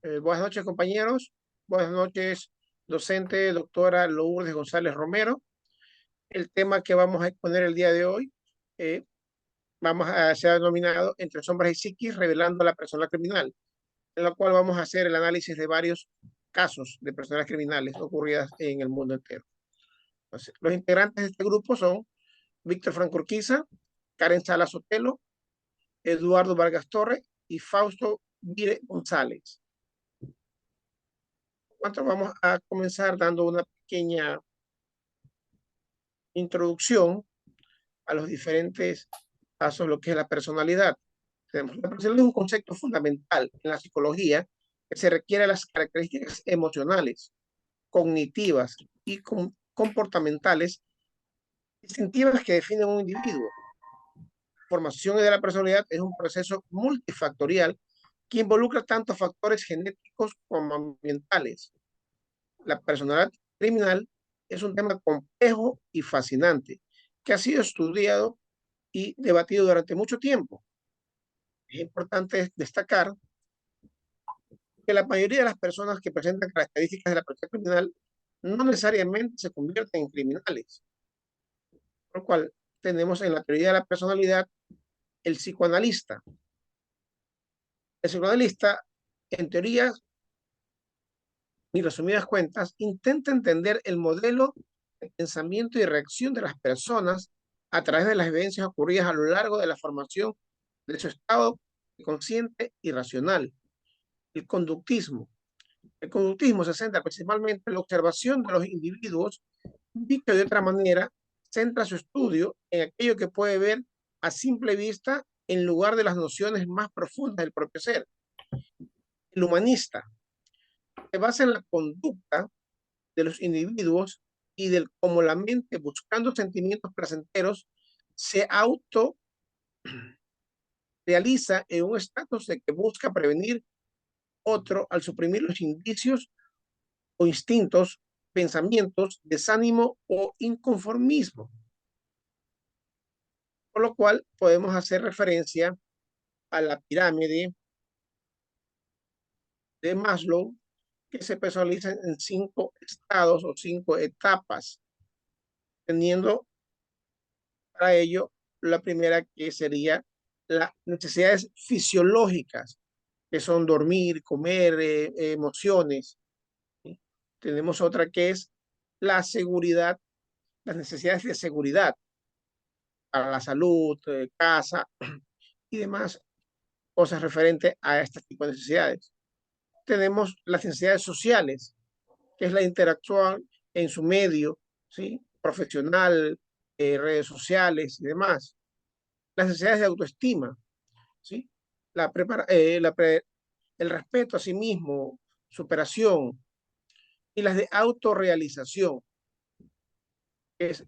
Buenas noches, compañeros. Buenas noches, docente, doctora Lourdes González Romero. El tema que vamos a exponer el día de hoy, eh, se ha denominado Entre sombras y psiquis, revelando la persona criminal, en la cual vamos a hacer el análisis de varios casos de personas criminales ocurridas en el mundo entero. Entonces, los integrantes de este grupo son Víctor Franco Urquiza, Karen Sala Sotelo, Eduardo Vargas Torres y Fausto Vire González. Nosotros vamos a comenzar dando una pequeña introducción a los diferentes casos, lo que es la personalidad. La personalidad es un concepto fundamental en la psicología que se requiere las características emocionales, cognitivas y comportamentales distintivas que definen un individuo. La formación de la personalidad es un proceso multifactorial que involucra tanto factores genéticos como ambientales. La personalidad criminal es un tema complejo y fascinante que ha sido estudiado y debatido durante mucho tiempo. Es importante destacar que la mayoría de las personas que presentan características de la personalidad criminal no necesariamente se convierten en criminales, por lo cual tenemos en la teoría de la personalidad el psicoanalista. El psicoanalista, en teoría y resumidas cuentas, intenta entender el modelo de pensamiento y reacción de las personas a través de las vivencias ocurridas a lo largo de la formación de su estado consciente y racional. El conductismo. El conductismo se centra principalmente en la observación de los individuos, dicho de otra manera, centra su estudio en aquello que puede ver a simple vista en lugar de las nociones más profundas del propio ser. El humanista se basa en la conducta de los individuos y del cómo la mente, buscando sentimientos placenteros, se auto realiza en un estatus de que busca prevenir otro al suprimir los indicios o instintos, pensamientos, desánimo o inconformismo. Por lo cual podemos hacer referencia a la pirámide de Maslow, que se personaliza en 5 estados o 5 etapas, teniendo para ello la primera que sería las necesidades fisiológicas, que son dormir, comer, emociones. ¿Sí? Tenemos otra que es la seguridad, las necesidades de seguridad para la salud, casa y demás cosas referentes a este tipo de necesidades. Tenemos las necesidades sociales, que es la interacción en su medio, ¿sí? Profesional, redes sociales y demás. Las necesidades de autoestima, ¿sí? La prepara, la pre, el respeto a sí mismo, superación, y las de autorrealización, que es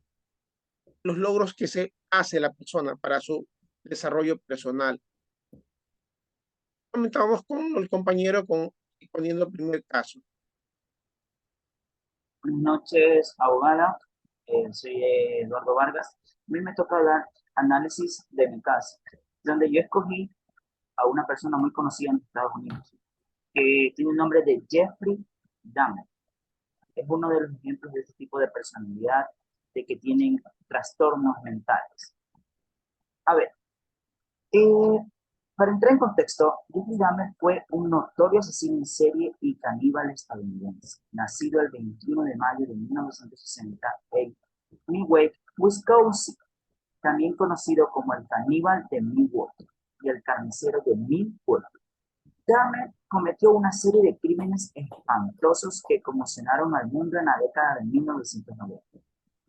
los logros que se hace la persona para su desarrollo personal. Comentábamos con el compañero poniendo el primer caso. Buenas noches, abogada. Soy Eduardo Vargas. A mí me toca dar análisis de mi caso, donde yo escogí a una persona muy conocida en Estados Unidos, que tiene el nombre de Jeffrey Dahmer. Es uno de los ejemplos de este tipo de personalidad, de que tienen trastornos mentales. A ver, eh, para entrar en contexto, Jeffrey Dahmer fue un notorio asesino en serie y caníbal estadounidense, nacido el 21 de mayo de 1960 en Milwaukee, Wisconsin, también conocido como el caníbal de Milwaukee y el carnicero de Milwaukee. Dahmer cometió una serie de crímenes espantosos que conmocionaron al mundo en la década de 1990.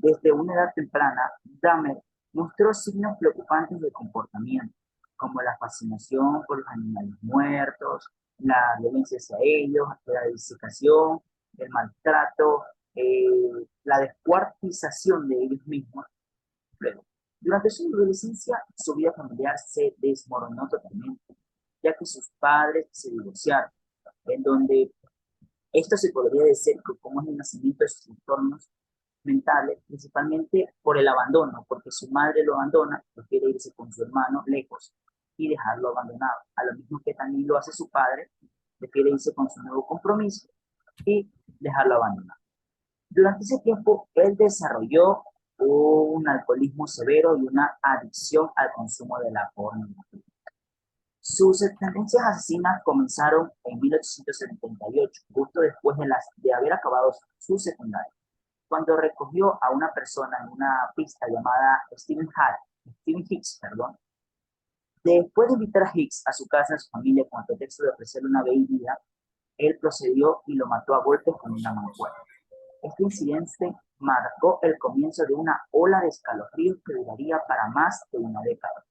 Desde una edad temprana, Dahmer mostró signos preocupantes de comportamiento, como la fascinación por los animales muertos, la violencia hacia ellos, la disecación, el maltrato, eh, la descuartización de ellos mismos. Luego, durante su adolescencia, su vida familiar se desmoronó totalmente, ya que sus padres se divorciaron, en donde esto se podría decir como es el nacimiento de sus entornos mentales, principalmente por el abandono, porque su madre lo abandona, prefiere irse con su hermano lejos y dejarlo abandonado, a lo mismo que también lo hace su padre, prefiere irse con su nuevo compromiso y dejarlo abandonado. Durante ese tiempo, él desarrolló un alcoholismo severo y una adicción al consumo de la pornografía. Sus tendencias asesinas comenzaron en 1878, justo después de haber acabado su secundaria, cuando recogió a una persona en una pista llamada Stephen Hicks, perdón. Después de invitar a Hicks a su casa, a su familia, con el pretexto de ofrecerle una bebida, él procedió y lo mató a golpes con una mancuerna. Este incidente marcó el comienzo de una ola de escalofríos que duraría para más de una década.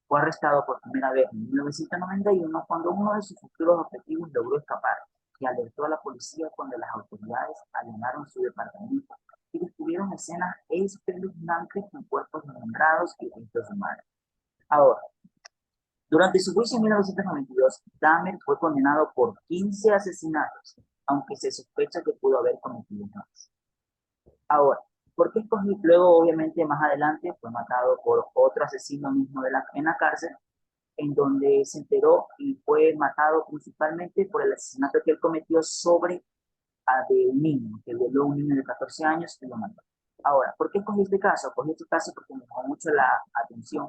Fue arrestado por primera vez en 1991 cuando uno de sus futuros objetivos logró escapar y alertó a la policía cuando las autoridades allanaron su departamento y descubrieron escenas espeluznantes con cuerpos desmembrados y restos humanos. Ahora, durante su juicio en 1992, Dahmer fue condenado por 15 asesinatos, aunque se sospecha que pudo haber cometido más. Ahora, ¿por qué escogí? Luego, obviamente, más adelante fue matado por otro asesino mismo en la cárcel, en donde se enteró y fue matado principalmente por el asesinato que él cometió de un niño, que violó a un niño de 14 años y lo mató. Ahora, ¿por qué escogí este caso? Escogí este caso porque me llamó mucho la atención,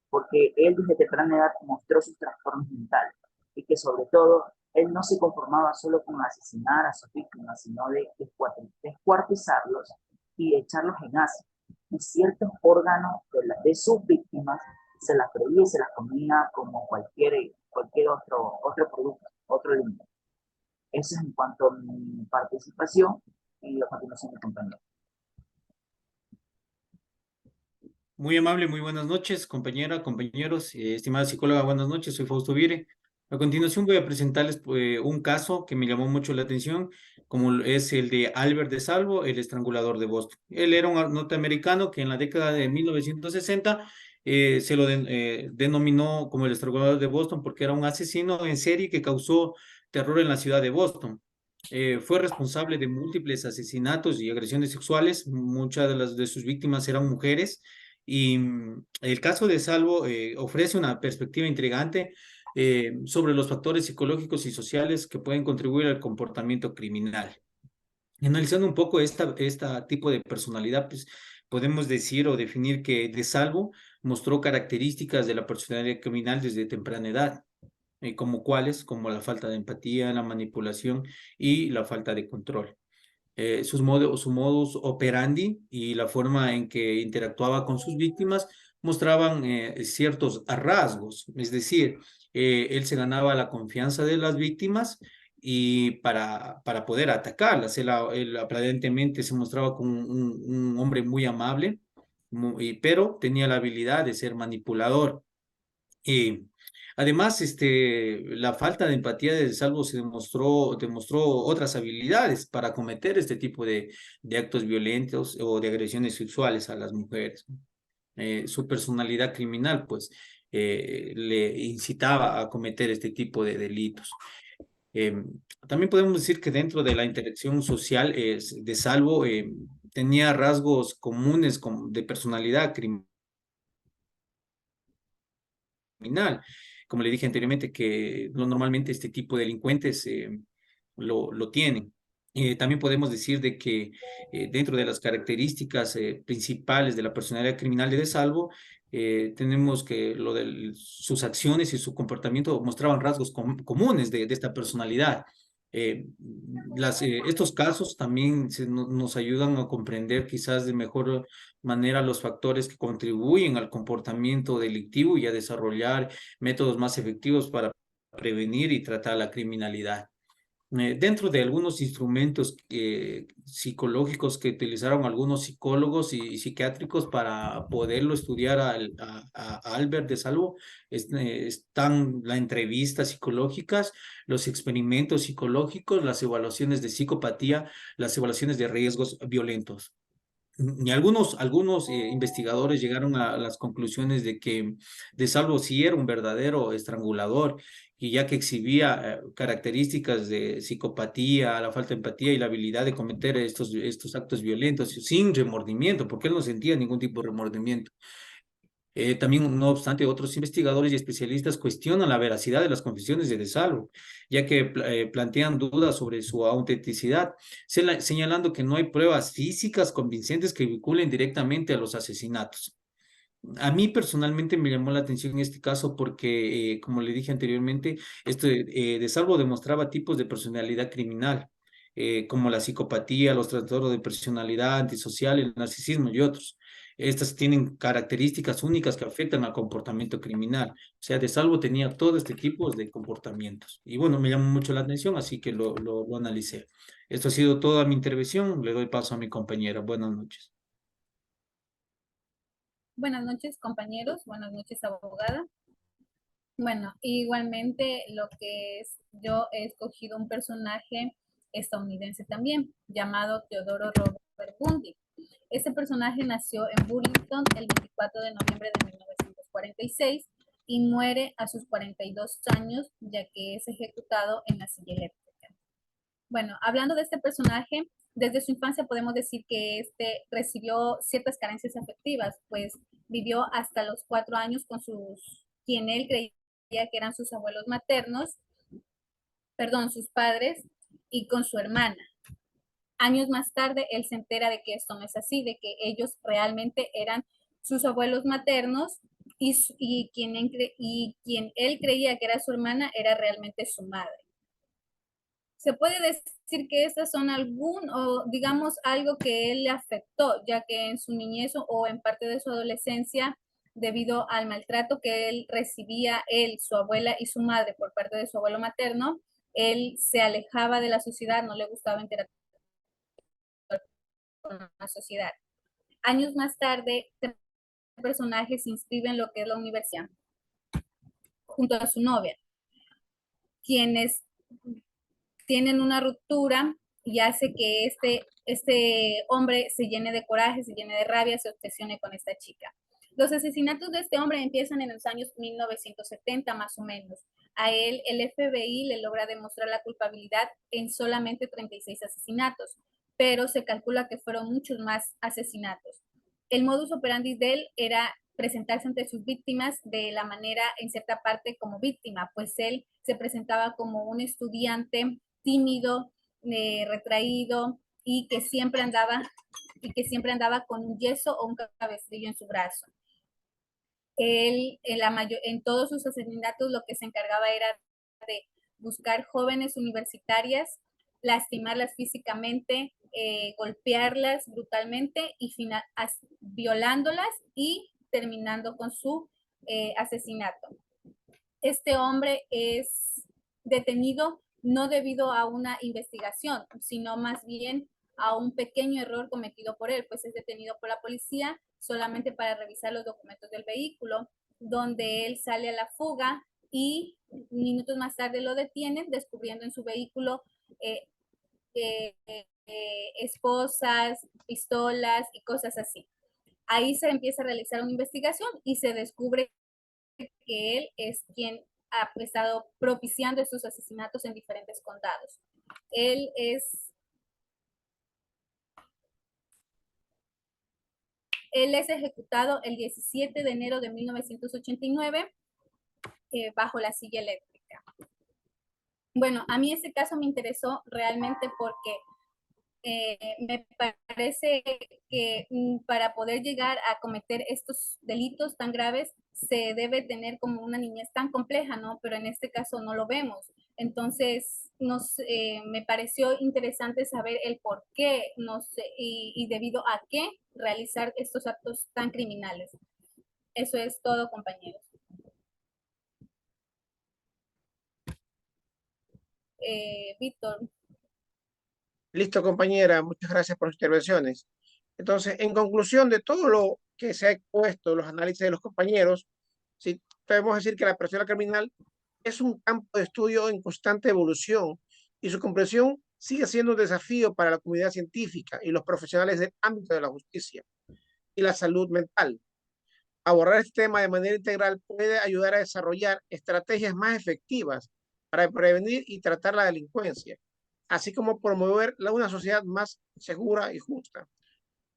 porque él desde temprana edad mostró sus trastornos mentales y que sobre todo él no se conformaba solo con asesinar a sus víctimas, sino de descuartizarlos y echarlos en ácido. Y ciertos órganos de sus víctimas se las freía y se las comía como cualquier otro producto, otro alimento. Eso es en cuanto a mi participación y a continuación mi compañero. Muy amable, muy buenas noches, compañera, compañeros, estimada psicóloga, buenas noches, soy Fausto Vire. A continuación voy a presentarles un caso que me llamó mucho la atención, como es el de Albert de Salvo, el estrangulador de Boston. Él era un norteamericano que en la década de 1960 se lo denominó como el estrangulador de Boston porque era un asesino en serie que causó terror en la ciudad de Boston. Fue responsable de múltiples asesinatos y agresiones sexuales, muchas de sus víctimas eran mujeres. Y el caso de Salvo ofrece una perspectiva intrigante sobre los factores psicológicos y sociales que pueden contribuir al comportamiento criminal. Analizando un poco esta tipo de personalidad, pues podemos decir o definir que De Salvo mostró características de la personalidad criminal desde temprana edad, como cuáles, como la falta de empatía, la manipulación y la falta de control. Su modus operandi y la forma en que interactuaba con sus víctimas mostraban ciertos rasgos, es decir, él se ganaba la confianza de las víctimas y para poder atacarlas. Él aparentemente se mostraba como un hombre muy amable, pero tenía la habilidad de ser manipulador. Y además, la falta de empatía de Salvo demostró otras habilidades para cometer este tipo de actos violentos o de agresiones sexuales a las mujeres. Su personalidad criminal, pues, le incitaba a cometer este tipo de delitos. También podemos decir que dentro de la interacción social de Salvo tenía rasgos comunes de personalidad criminal. Como le dije anteriormente, que normalmente este tipo de delincuentes lo tienen. También podemos decir de que dentro de las características principales de la personalidad criminal de Salvo, tenemos que sus acciones y su comportamiento mostraban rasgos comunes de esta personalidad. Estos casos también nos ayudan a comprender quizás de mejor manera los factores que contribuyen al comportamiento delictivo y a desarrollar métodos más efectivos para prevenir y tratar la criminalidad. Dentro de algunos instrumentos psicológicos que utilizaron algunos psicólogos y psiquiátricos para poderlo estudiar a Albert de Salvo, están las entrevistas psicológicas, los experimentos psicológicos, las evaluaciones de psicopatía, las evaluaciones de riesgos violentos. Y algunos investigadores llegaron a las conclusiones de que De Salvo sí era un verdadero estrangulador, y ya que exhibía características de psicopatía, la falta de empatía y la habilidad de cometer estos actos violentos sin remordimiento, porque él no sentía ningún tipo de remordimiento. También, no obstante, otros investigadores y especialistas cuestionan la veracidad de las confesiones de DeSalvo, ya que plantean dudas sobre su autenticidad, señalando que no hay pruebas físicas convincentes que vinculen directamente a los asesinatos. A mí personalmente me llamó la atención este caso porque, como le dije anteriormente, DeSalvo demostraba tipos de personalidad criminal, como la psicopatía, los trastornos de personalidad antisocial, el narcisismo y otros. Estas tienen características únicas que afectan al comportamiento criminal. O sea, DeSalvo tenía todo este tipo de comportamientos. Y bueno, me llamó mucho la atención, así que lo analicé. Esto ha sido toda mi intervención. Le doy paso a mi compañera. Buenas noches. Buenas noches, compañeros. Buenas noches, abogada. Bueno, igualmente lo que es, yo he escogido un personaje estadounidense también, llamado Teodoro Robert Bundy. Este personaje nació en Burlington el 24 de noviembre de 1946 y muere a sus 42 años, ya que es ejecutado en la silla eléctrica. Bueno, hablando de este personaje, desde su infancia podemos decir que este recibió ciertas carencias afectivas, pues vivió hasta los 4 años con quien él creía que eran sus abuelos maternos, perdón, sus padres, y con su hermana. Años más tarde, él se entera de que esto no es así, de que ellos realmente eran sus abuelos maternos y quien él creía que era su hermana era realmente su madre. Se puede decir que estas son o digamos algo que él le afectó, ya que en su niñez o en parte de su adolescencia, debido al maltrato que él recibía, él, su abuela y su madre por parte de su abuelo materno, él se alejaba de la sociedad, no le gustaba interactuar con la sociedad. Años más tarde, este personaje se inscribe en lo que es la universidad, junto a su novia, quienes tienen una ruptura y hace que este hombre se llene de coraje, se llene de rabia, se obsesione con esta chica. Los asesinatos de este hombre empiezan en los años 1970 más o menos. A él el FBI le logra demostrar la culpabilidad en solamente 36 asesinatos, pero se calcula que fueron muchos más asesinatos. El modus operandi de él era presentarse ante sus víctimas de la manera, en cierta parte, como víctima, pues él se presentaba como un estudiante tímido, retraído y que siempre andaba con un yeso o un cabestrillo en su brazo. Él en todos sus asesinatos lo que se encargaba era de buscar jóvenes universitarias, lastimarlas físicamente, golpearlas brutalmente y violándolas y terminando con su asesinato. Este hombre es detenido no debido a una investigación, sino más bien a un pequeño error cometido por él, pues es detenido por la policía solamente para revisar los documentos del vehículo, donde él sale a la fuga y minutos más tarde lo detienen, descubriendo en su vehículo esposas, pistolas y cosas así. Ahí se empieza a realizar una investigación y se descubre que él es quien ha estado propiciando estos asesinatos en diferentes condados. Él es ejecutado el 17 de enero de 1989 bajo la silla eléctrica. Bueno, a mí este caso me interesó realmente porque me parece que para poder llegar a cometer estos delitos tan graves se debe tener como una niñez tan compleja, ¿no? Pero en este caso no lo vemos. Entonces, me pareció interesante saber el por qué y debido a qué realizar estos actos tan criminales. Eso es todo, compañeros. Víctor. Listo, compañera. Muchas gracias por sus intervenciones. Entonces, en conclusión de todo lo que se ha expuesto, los análisis de los compañeros, sí, podemos decir que la percepción criminal es un campo de estudio en constante evolución y su comprensión sigue siendo un desafío para la comunidad científica y los profesionales del ámbito de la justicia y la salud mental. Abordar este tema de manera integral puede ayudar a desarrollar estrategias más efectivas para prevenir y tratar la delincuencia, así como promover una sociedad más segura y justa.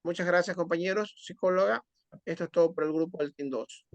Muchas gracias, compañeros. Psicóloga, Esto es todo por el grupo del Team 2.